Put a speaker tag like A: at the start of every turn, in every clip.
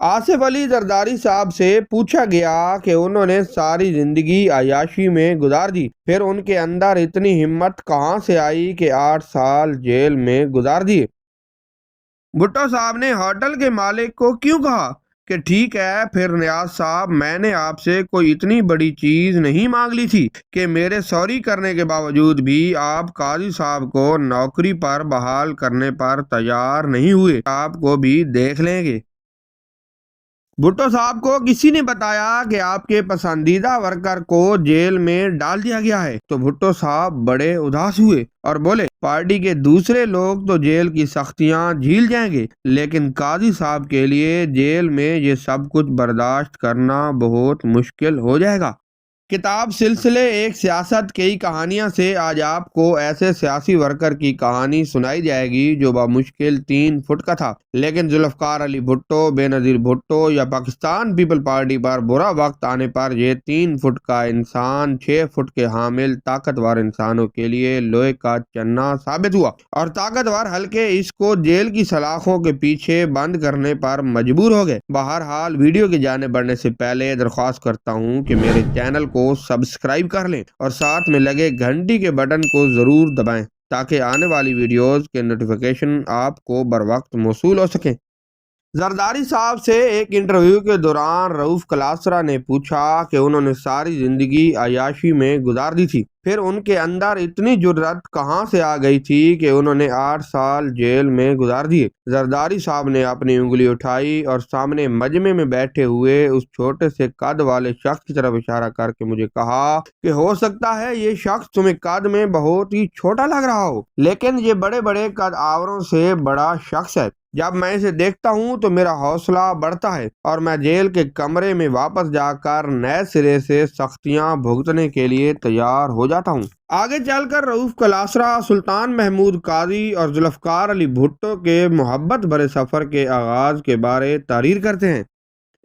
A: آصف علی زرداری صاحب سے پوچھا گیا کہ انہوں نے ساری زندگی عیاشی میں گزار دی، پھر ان کے اندر اتنی ہمت کہاں سے آئی کہ 8 سال جیل میں گزار دیے؟ بھٹو صاحب نے ہوٹل کے مالک کو کیوں کہا کہ ٹھیک ہے پھر نیاز صاحب، میں نے آپ سے کوئی اتنی بڑی چیز نہیں مانگ لی تھی کہ میرے سوری کرنے کے باوجود بھی آپ قاضی صاحب کو نوکری پر بحال کرنے پر تیار نہیں ہوئے، آپ کو بھی دیکھ لیں گے۔ بھٹو صاحب کو کسی نے بتایا کہ آپ کے پسندیدہ ورکر کو جیل میں ڈال دیا گیا ہے تو بھٹو صاحب بڑے اداس ہوئے اور بولے، پارٹی کے دوسرے لوگ تو جیل کی سختیاں جھیل جائیں گے، لیکن قاضی صاحب کے لیے جیل میں یہ سب کچھ برداشت کرنا بہت مشکل ہو جائے گا۔ کتاب سلسلے ایک سیاست کئی کہانیاں سے آج آپ کو ایسے سیاسی ورکر کی کہانی سنائی جائے گی جو بمشکل 3 فٹ کا تھا، لیکن ذوالفقار علی بھٹو، بے نظیر بھٹو یا پاکستان پیپل پارٹی پر برا وقت آنے پر یہ 3 فٹ کا انسان 6 فٹ کے حامل طاقتور انسانوں کے لیے لوہے کا چنا ثابت ہوا، اور طاقتور حلقے اس کو جیل کی سلاخوں کے پیچھے بند کرنے پر مجبور ہو گئے۔ بہرحال ویڈیو کی جانب بڑھنے سے پہلے درخواست کرتا ہوں کہ میرے چینل کو سبسکرائب کر لیں اور ساتھ میں لگے گھنٹی کے بٹن کو ضرور دبائیں تاکہ آنے والی ویڈیوز کے نوٹیفیکیشن آپ کو بر وقت موصول ہو سکیں۔ زرداری صاحب سے ایک انٹرویو کے دوران رؤف کلاسرا نے پوچھا کہ انہوں نے ساری زندگی عیاشی میں گزار دی تھی، پھر ان کے اندر اتنی جرأت کہاں سے آ گئی تھی کہ انہوں نے 8 سال جیل میں گزار دیے؟ زرداری صاحب نے اپنی انگلی اٹھائی اور سامنے مجمع میں بیٹھے ہوئے اس چھوٹے سے قد والے شخص کی طرف اشارہ کر کے مجھے کہا کہ ہو سکتا ہے یہ شخص تمہیں قد میں بہت ہی چھوٹا لگ رہا ہو، لیکن یہ بڑے بڑے قد آوروں سے بڑا شخص ہے۔ جب میں اسے دیکھتا ہوں تو میرا حوصلہ بڑھتا ہے اور میں جیل کے کمرے میں واپس جا کر نئے سرے سے سختیاں بھگتنے کے لیے تیار ہو جاتا ہوں۔ آگے چل کر رؤف کلاسرا سلطان محمود قاضی اور ذوالفقار علی بھٹو کے محبت بھرے سفر کے آغاز کے بارے تحریر کرتے ہیں۔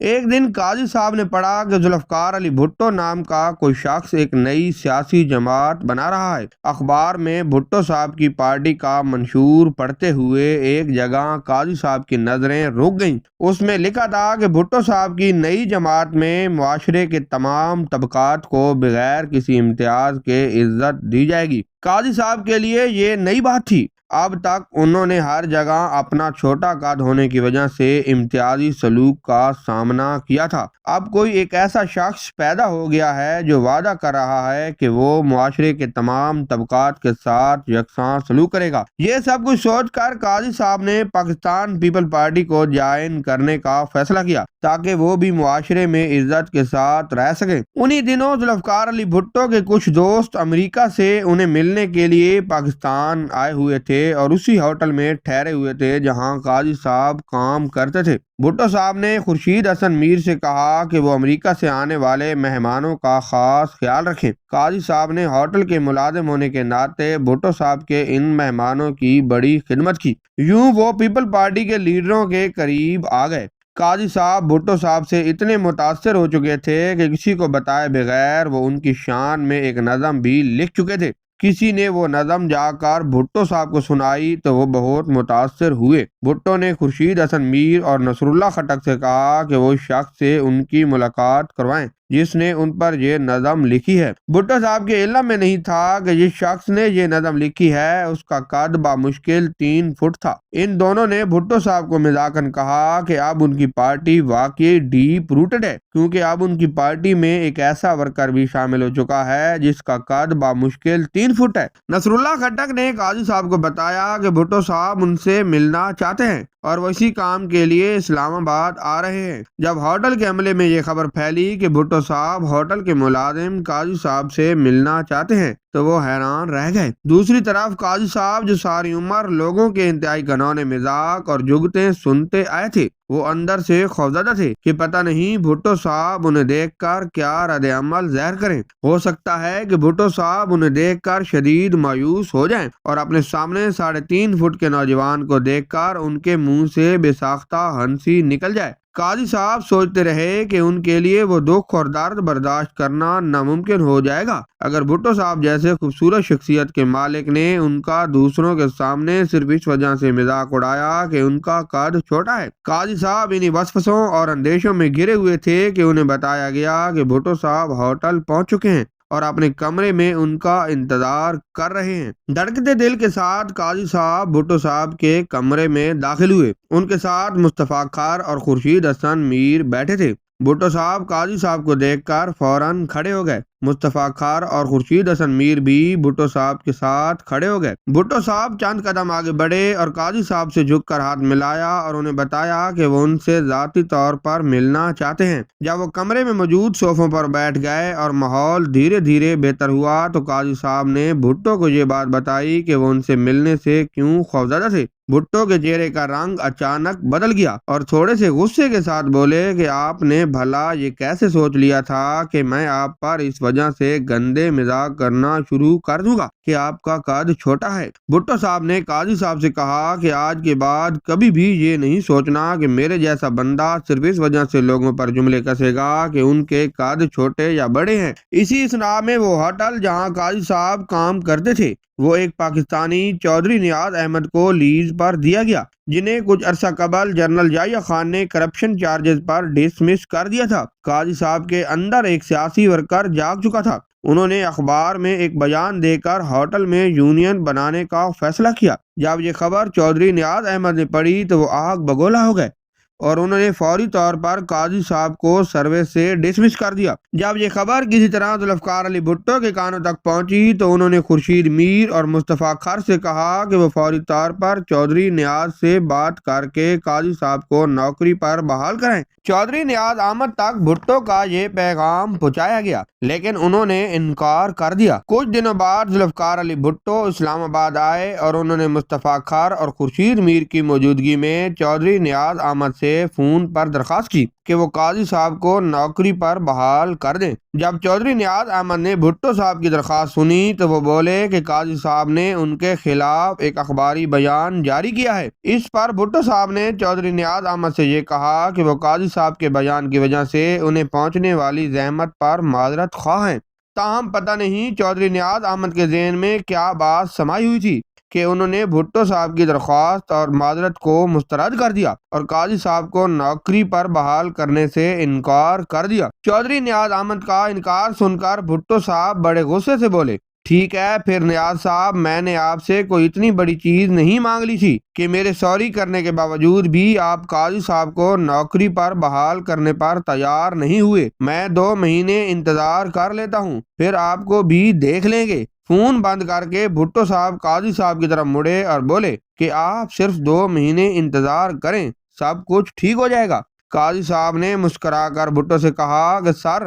A: ایک دن قاضی صاحب نے پڑھا کہ ذوالفقار علی بھٹو نام کا کوئی شخص ایک نئی سیاسی جماعت بنا رہا ہے۔ اخبار میں بھٹو صاحب کی پارٹی کا منشور پڑھتے ہوئے ایک جگہ قاضی صاحب کی نظریں رک گئیں۔ اس میں لکھا تھا کہ بھٹو صاحب کی نئی جماعت میں معاشرے کے تمام طبقات کو بغیر کسی امتیاز کے عزت دی جائے گی۔ قاضی صاحب کے لیے یہ نئی بات تھی۔ اب تک انہوں نے ہر جگہ اپنا چھوٹا قد ہونے کی وجہ سے امتیازی سلوک کا سامنا کیا تھا۔ اب کوئی ایک ایسا شخص پیدا ہو گیا ہے جو وعدہ کر رہا ہے کہ وہ معاشرے کے تمام طبقات کے ساتھ یکساں سلوک کرے گا۔ یہ سب کچھ سوچ کر قاضی صاحب نے پاکستان پیپل پارٹی کو جوائن کرنے کا فیصلہ کیا تاکہ وہ بھی معاشرے میں عزت کے ساتھ رہ سکیں۔ انہی دنوں ذوالفقار علی بھٹو کے کچھ دوست امریکہ سے انہیں ملنے کے لیے پاکستان آئے ہوئے تھے اور اسی ہوٹل میں ٹھہرے ہوئے تھے جہاں قاضی صاحب کام کرتے تھے۔ بھٹو صاحب نے خورشید حسن میر سے کہا کہ وہ امریکہ سے آنے والے مہمانوں کا خاص خیال رکھیں۔ قاضی صاحب نے ہوٹل کے ملازم ہونے کے ناطے بھٹو صاحب کے ان مہمانوں کی بڑی خدمت کی۔ یوں وہ پیپل پارٹی کے لیڈروں کے قریب آ گئے۔ قاضی صاحب بھٹو صاحب سے اتنے متاثر ہو چکے تھے کہ کسی کو بتائے بغیر وہ ان کی شان میں ایک نظم بھی لکھ چکے تھے۔ کسی نے وہ نظم جا کر بھٹو صاحب کو سنائی تو وہ بہت متاثر ہوئے۔ بھٹو نے خورشید حسن میر اور نصر اللہ خٹک سے کہا کہ وہ شخص سے ان کی ملاقات کروائیں جس نے ان پر یہ نظم لکھی ہے۔ بھٹو صاحب کے علم میں نہیں تھا کہ جس شخص نے یہ نظم لکھی ہے اس کا قد بمشکل 3 فٹ تھا۔ ان دونوں نے بھٹو صاحب کو مذاقاً کہا کہ اب ان کی پارٹی واقعی ڈیپ روٹڈ ہے، کیونکہ اب ان کی پارٹی میں ایک ایسا ورکر بھی شامل ہو چکا ہے جس کا قد بمشکل 3 فٹ ہے۔ نصر اللہ خٹک نے قاضی صاحب کو بتایا کہ بھٹو صاحب ان سے ملنا چاہتے ہیں اور وہ اسی کام کے لیے اسلام آباد آ رہے ہیں۔ جب ہوٹل کے عملے میں یہ خبر پھیلی کہ بھٹو صاحب ہوٹل کے ملازم قاضی صاحب سے ملنا چاہتے ہیں تو وہ حیران رہ گئے۔ دوسری طرف قاضی صاحب جو ساری عمر لوگوں کے انتہائی گھنونے مذاق اور جگتیں سنتے آئے تھے، وہ اندر سے خوفزدہ تھے کہ پتہ نہیں بھٹو صاحب انہیں دیکھ کر کیا رد عمل ظاہر کریں۔ ہو سکتا ہے کہ بھٹو صاحب انہیں دیکھ کر شدید مایوس ہو جائیں اور اپنے سامنے 3.5 فٹ کے نوجوان کو دیکھ کر ان کے منہ سے بے ساختہ ہنسی نکل جائے۔ قاضی صاحب سوچتے رہے کہ ان کے لیے وہ دکھ اور درد برداشت کرنا ناممکن ہو جائے گا اگر بھٹو صاحب جیسے خوبصورت شخصیت کے مالک نے ان کا دوسروں کے سامنے صرف اس وجہ سے مذاق اڑایا کہ ان کا قد چھوٹا ہے۔ قاضی صاحب انہی وسوسوں اور اندیشوں میں گھرے ہوئے تھے کہ انہیں بتایا گیا کہ بھٹو صاحب ہوٹل پہنچ چکے ہیں اور اپنے کمرے میں ان کا انتظار کر رہے ہیں۔ دھڑکتے دل کے ساتھ قاضی صاحب بھٹو صاحب کے کمرے میں داخل ہوئے۔ ان کے ساتھ مصطفیٰ خار اور خورشید حسن میر بیٹھے تھے۔ بھٹو صاحب قاضی صاحب کو دیکھ کر فوراً کھڑے ہو گئے۔ مصطفیٰ خار اور خورشید حسن میر بھی بھٹو صاحب کے ساتھ کھڑے ہو گئے۔ بھٹو صاحب چند قدم آگے بڑھے اور قاضی صاحب سے جھک کر ہاتھ ملایا اور انہیں بتایا کہ وہ ان سے ذاتی طور پر ملنا چاہتے ہیں۔ جب وہ کمرے میں موجود صوفوں پر بیٹھ گئے اور ماحول دھیرے دھیرے بہتر ہوا تو قاضی صاحب نے بھٹو کو یہ بات بتائی کہ وہ ان سے ملنے سے کیوں خوفزدہ تھے۔ بھٹو کے چہرے کا رنگ اچانک بدل گیا اور تھوڑے سے غصے کے ساتھ بولے کہ آپ نے بھلا یہ کیسے سوچ لیا تھا کہ میں آپ پر اس وجہ سے گندے مذاق کرنا شروع کر دوں گا کہ آپ کا قد چھوٹا ہے۔ بھٹو صاحب نے قاضی صاحب سے کہا کہ آج کے بعد کبھی بھی یہ نہیں سوچنا کہ میرے جیسا بندہ صرف اس وجہ سے لوگوں پر جملے کسے گا کہ ان کے قد چھوٹے یا بڑے ہیں۔ اسی اسنا میں وہ ہوٹل جہاں قاضی صاحب کام کرتے تھے وہ ایک پاکستانی چودھری نیاز احمد کو لیز پر دیا گیا جنہیں کچھ عرصہ قبل جنرل ضیاء خان نے کرپشن چارجز پر ڈسمس کر دیا تھا۔ قاضی صاحب کے اندر ایک سیاسی ورکر جاگ چکا تھا۔ انہوں نے اخبار میں ایک بیان دے کر ہوٹل میں یونین بنانے کا فیصلہ کیا۔ جب یہ خبر چودھری نیاز احمد نے پڑھی تو وہ آگ بگولا ہو گئے اور انہوں نے فوری طور پر قاضی صاحب کو سروس سے ڈسمس کر دیا۔ جب یہ خبر کسی طرح ذوالفقار علی بھٹو کے کانوں تک پہنچی تو انہوں نے خورشید میر اور مصطفیٰ خار سے کہا کہ وہ فوری طور پر چودھری نیاز سے بات کر کے قاضی صاحب کو نوکری پر بحال کریں۔ چودھری نیاز احمد تک بھٹو کا یہ پیغام پہنچایا گیا لیکن انہوں نے انکار کر دیا۔ کچھ دنوں بعد ذوالفقار علی بھٹو اسلام آباد آئے اور انہوں نے مصطفیٰ خار اور خورشید میر کی موجودگی میں چودھری نیاز احمد سے فون پر درخواست کی کہ وہ قاضی صاحب کو نوکری پر بحال کر دیں۔ جب چودھری نیاز احمد نے بھٹو صاحب کی درخواست سنی تو وہ بولے کہ قاضی صاحب نے ان کے خلاف ایک اخباری بیان جاری کیا ہے۔ اس پر بھٹو صاحب نے چودھری نیاز احمد سے یہ کہا کہ وہ قاضی صاحب کے بیان کی وجہ سے انہیں پہنچنے والی زحمت پر معذرت خواہ ہیں۔ تاہم پتہ نہیں چودھری نیاز احمد کے ذہن میں کیا بات سمائی ہوئی تھی کہ انہوں نے بھٹو صاحب کی درخواست اور معذرت کو مسترد کر دیا اور قاضی صاحب کو نوکری پر بحال کرنے سے انکار کر دیا۔ چودھری نیاز احمد کا انکار سن کر بھٹو صاحب بڑے غصے سے بولے، ٹھیک ہے پھر نیاز صاحب، میں نے آپ سے کوئی اتنی بڑی چیز نہیں مانگ لی تھی کہ میرے سوری کرنے کے باوجود بھی آپ قاضی صاحب کو نوکری پر بحال کرنے پر تیار نہیں ہوئے۔ میں 2 مہینے انتظار کر لیتا ہوں، پھر آپ کو بھی دیکھ لیں گے۔ فون بند کر کے بھٹو صاحب قاضی صاحب کی طرف مڑے اور بولے کہ آپ صرف 2 مہینے انتظار کریں، سب کچھ ٹھیک ہو جائے گا۔ قاضی صاحب نے مسکرا کر بھٹو سے کہا کہ سر،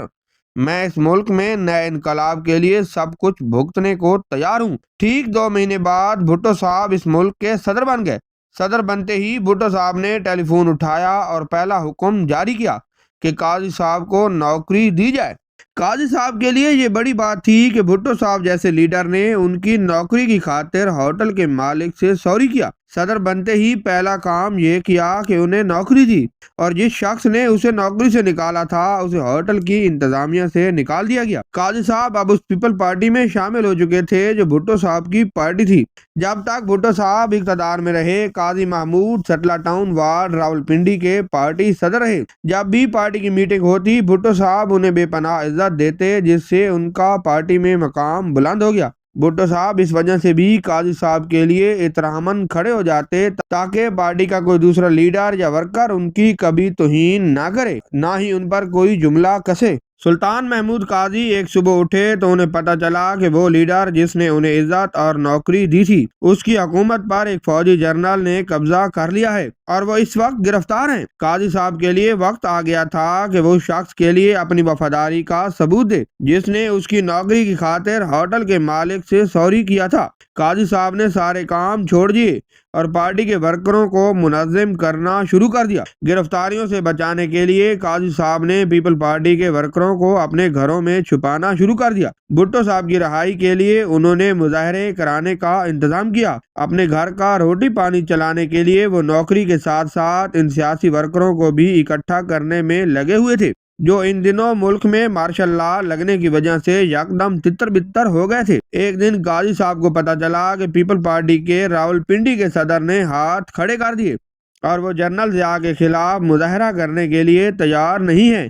A: میں اس ملک میں نئے انقلاب کے لیے سب کچھ بھگتنے کو تیار ہوں۔ ٹھیک 2 مہینے بعد بھٹو صاحب اس ملک کے صدر بن گئے۔ صدر بنتے ہی بھٹو صاحب نے ٹیلی فون اٹھایا اور پہلا حکم جاری کیا کہ قاضی صاحب کو نوکری دی جائے۔ قاضی صاحب کے لیے یہ بڑی بات تھی کہ بھٹو صاحب جیسے لیڈر نے ان کی نوکری کی خاطر ہوٹل کے مالک سے سوری کیا۔ صدر بنتے ہی پہلا کام یہ کیا کہ انہیں نوکری دی اور جس شخص نے اسے نوکری سے نکالا تھا اسے ہوٹل کی انتظامیہ سے نکال دیا گیا۔ قاضی صاحب اب اس پیپل پارٹی میں شامل ہو چکے تھے جو بھٹو صاحب کی پارٹی تھی۔ جب تک بھٹو صاحب اقتدار میں رہے، قاضی محمود سٹلہ ٹاؤن وارڈ راولپنڈی کے پارٹی صدر رہے۔ جب بھی پارٹی کی میٹنگ ہوتی بھٹو صاحب انہیں بے پناہ عزت دیتے جس سے ان کا پارٹی میں مقام بلند ہو گیا۔ بھٹو صاحب اس وجہ سے بھی قاضی صاحب کے لیے احتراماً کھڑے ہو جاتے تاکہ پارٹی کا کوئی دوسرا لیڈر یا ورکر ان کی کبھی توہین نہ کرے، نہ ہی ان پر کوئی جملہ کسے۔ سلطان محمود قاضی ایک صبح اٹھے تو انہیں پتہ چلا کہ وہ لیڈر جس نے انہیں عزت اور نوکری دی تھی اس کی حکومت پر ایک فوجی جنرل نے قبضہ کر لیا ہے اور وہ اس وقت گرفتار ہیں۔ قاضی صاحب کے لیے وقت آ گیا تھا کہ وہ شخص کے لیے اپنی وفاداری کا ثبوت دے جس نے اس کی نوکری کی خاطر ہوٹل کے مالک سے سوری کیا تھا۔ قاضی صاحب نے سارے کام چھوڑ دیے اور پارٹی کے ورکروں کو منظم کرنا شروع کر دیا۔ گرفتاریوں سے بچانے کے لیے قاضی صاحب نے پیپل پارٹی کے ورکروں کو اپنے گھروں میں چھپانا شروع کر دیا۔ بھٹو صاحب کی رہائی کے لیے انہوں نے مظاہرے کرانے کا انتظام کیا۔ اپنے گھر کا روٹی پانی چلانے کے لیے وہ نوکری کے ساتھ ساتھ ان سیاسی ورکروں کو بھی اکٹھا کرنے میں لگے ہوئے تھے جو ان دنوں ملک میں مارشل لا لگنے کی وجہ سے یکدم تتر بتر ہو گئے تھے۔ ایک دن قاضی صاحب کو پتہ چلا کہ پیپل پارٹی کے راولپنڈی کے صدر نے ہاتھ کھڑے کر دیے اور وہ جنرل ضیاء کے خلاف مظاہرہ کرنے کے لیے تیار نہیں ہیں۔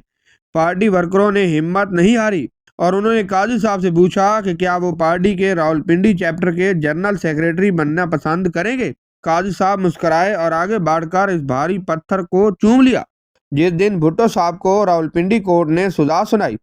A: پارٹی ورکروں نے ہمت نہیں ہاری اور انہوں نے قاضی صاحب سے پوچھا کہ کیا وہ پارٹی کے راولپنڈی چیپٹر کے جنرل سیکریٹری بننا پسند کریں گے۔ قاضی صاحب مسکرائے اور آگے بڑھ کر اس بھاری پتھر کو چوم لیا۔ جس دن بھٹو صاحب کو راولپنڈی کورٹ نے سزا سنائی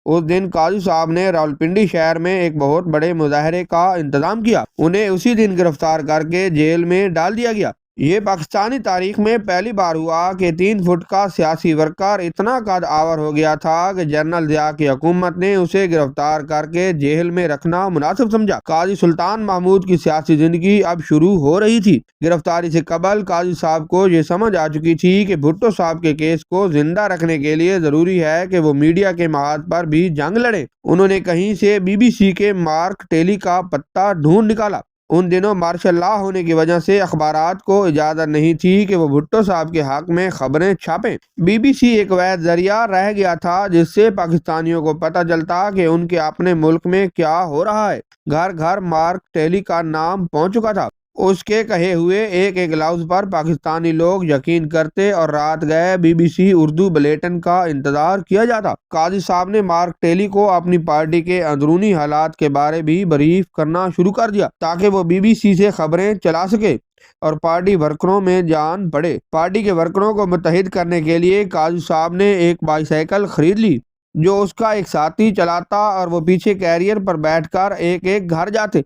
A: اس دن قاضی صاحب نے راولپنڈی شہر میں ایک بہت بڑے مظاہرے کا انتظام کیا۔ انہیں اسی دن گرفتار کر کے جیل میں ڈال دیا گیا۔ یہ پاکستانی تاریخ میں پہلی بار ہوا کہ 3 فٹ کا سیاسی ورکر اتنا قد آور ہو گیا تھا کہ جنرل ضیاء کی حکومت نے اسے گرفتار کر کے جیل میں رکھنا مناسب سمجھا۔ قاضی سلطان محمود کی سیاسی زندگی اب شروع ہو رہی تھی۔ گرفتاری سے قبل قاضی صاحب کو یہ سمجھ آ چکی تھی کہ بھٹو صاحب کے کیس کو زندہ رکھنے کے لیے ضروری ہے کہ وہ میڈیا کے محاذ پر بھی جنگ لڑے۔ انہوں نے کہیں سے BBC کے مارک ٹیلی کا پتہ ڈھونڈ نکالا۔ ان دنوں مارشل لا ہونے کی وجہ سے اخبارات کو اجازت نہیں تھی کہ وہ بھٹو صاحب کے حق میں خبریں چھاپیں۔ BBC ایک واحد ذریعہ رہ گیا تھا جس سے پاکستانیوں کو پتہ چلتا کہ ان کے اپنے ملک میں کیا ہو رہا ہے۔ گھر گھر مارک ٹیلی کا نام پہنچ چکا تھا۔ اس کے کہے ہوئے ایک ایک لفظ پر پاکستانی لوگ یقین کرتے اور رات گئے BBC اردو بلیٹن کا انتظار کیا جاتا۔ قاضی صاحب نے مارک ٹیلی کو اپنی پارٹی کے اندرونی حالات کے بارے بھی بریف کرنا شروع کر دیا تاکہ وہ BBC سے خبریں چلا سکے اور پارٹی ورکروں میں جان پڑے۔ پارٹی کے ورکروں کو متحد کرنے کے لیے قاضی صاحب نے ایک بائی سائیکل خرید لی جو اس کا ایک ساتھی چلاتا اور وہ پیچھے کیریئر پر بیٹھ کر ایک ایک گھر جاتے،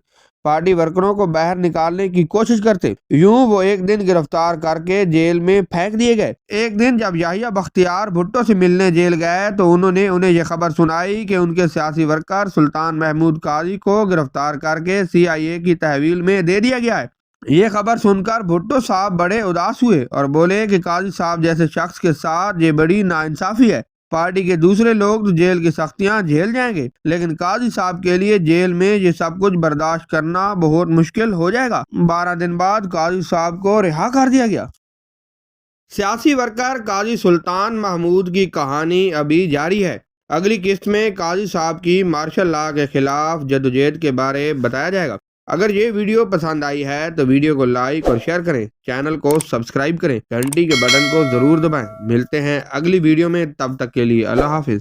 A: پارٹی ورکروں کو باہر نکالنے کی کوشش کرتے۔ یوں وہ ایک دن گرفتار کر کے جیل میں پھینک دیے گئے۔ ایک دن جب یحییٰ بختیار بھٹو سے ملنے جیل گئے تو انہوں نے انہیں یہ خبر سنائی کہ ان کے سیاسی ورکر سلطان محمود قاضی کو گرفتار کر کے CIA کی تحویل میں دے دیا گیا ہے۔ یہ خبر سن کر بھٹو صاحب بڑے اداس ہوئے اور بولے کہ قاضی صاحب جیسے شخص کے ساتھ یہ بڑی ناانصافی ہے۔ پارٹی کے دوسرے لوگ تو جیل کی سختیاں جھیل جائیں گے لیکن قاضی صاحب کے لیے جیل میں یہ سب کچھ برداشت کرنا بہت مشکل ہو جائے گا۔ 12 دن بعد قاضی صاحب کو رہا کر دیا گیا۔ سیاسی ورکر قاضی سلطان محمود کی کہانی ابھی جاری ہے۔ اگلی قسط میں قاضی صاحب کی مارشل لا کے خلاف جدوجہد کے بارے بتایا جائے گا۔ اگر یہ ویڈیو پسند آئی ہے تو ویڈیو کو لائک اور شیئر کریں، چینل کو سبسکرائب کریں، گھنٹی کے بٹن کو ضرور دبائیں۔ ملتے ہیں اگلی ویڈیو میں، تب تک کے لیے اللہ حافظ۔